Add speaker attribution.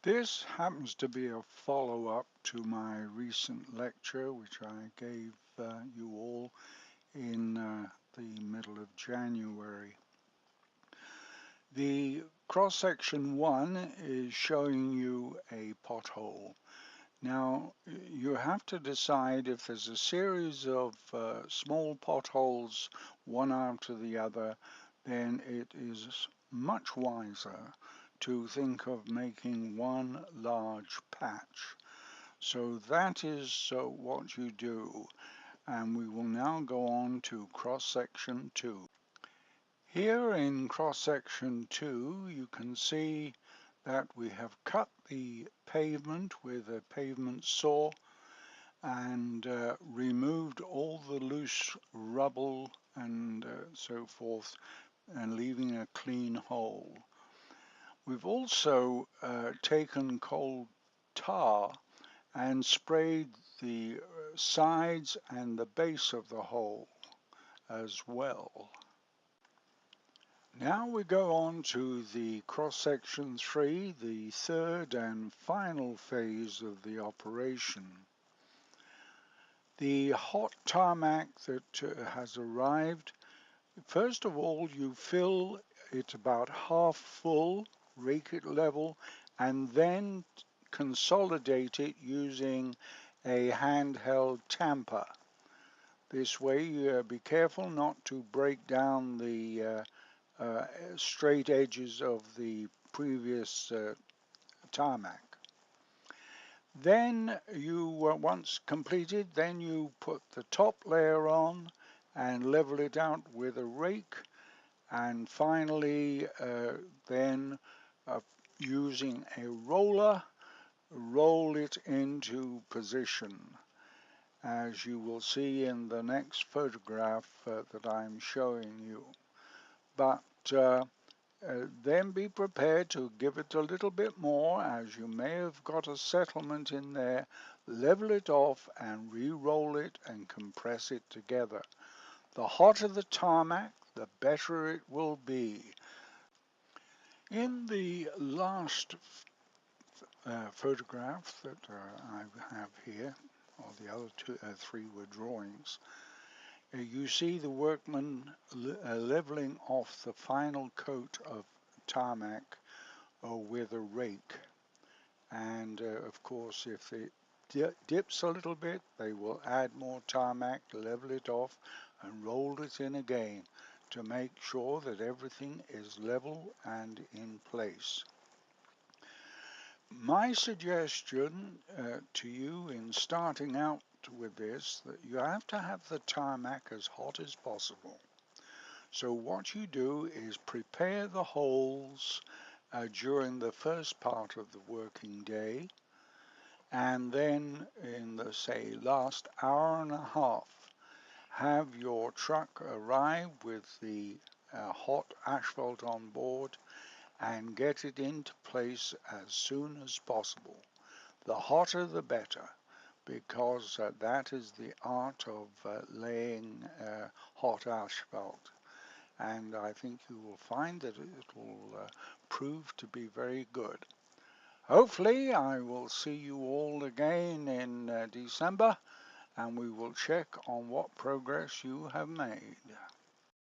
Speaker 1: This happens to be a follow-up to my recent lecture, which I gave you all in the middle of January. The cross-section 1 is showing you a pothole. Now, you have to decide if there's a series of small potholes, one after the other, then it is much wiser to think of making one large patch. So that is what you do, and we will now go on to cross-section 2. Here in cross-section 2 you can see that we have cut the pavement with a pavement saw and removed all the loose rubble and so forth, and leaving a clean hole. We've also taken cold tar and sprayed the sides and the base of the hole as well. Now we go on to the cross-section 3, the third and final phase of the operation. The hot tarmac that has arrived, first of all you fill it about half full, rake it level, and then consolidate it using a handheld tamper. This way be careful not to break down the straight edges of the previous tarmac. Then you, once completed, then you put the top layer on and level it out with a rake, and finally then using a roller, roll it into position, as you will see in the next photograph that I'm showing you. But then be prepared to give it a little bit more, as you may have got a settlement in there. Level it off and re-roll it and compress it together. The hotter the tarmac, the better it will be. In the last photograph that I have here, or the other three were drawings, you see the workman leveling off the final coat of tarmac with a rake, and of course if it dips a little bit they will add more tarmac, level it off and roll it in again to make sure that everything is level and in place. My suggestion to you in starting out with this, that you have to have the tarmac as hot as possible. So what you do is prepare the holes during the first part of the working day, and then in the, say, last hour and a half, have your truck arrive with the hot asphalt on board and get it into place as soon as possible. The hotter the better, because that is the art of laying hot asphalt. And I think you will find that it will prove to be very good. Hopefully I will see you all again in December, and we will check on what progress you have made.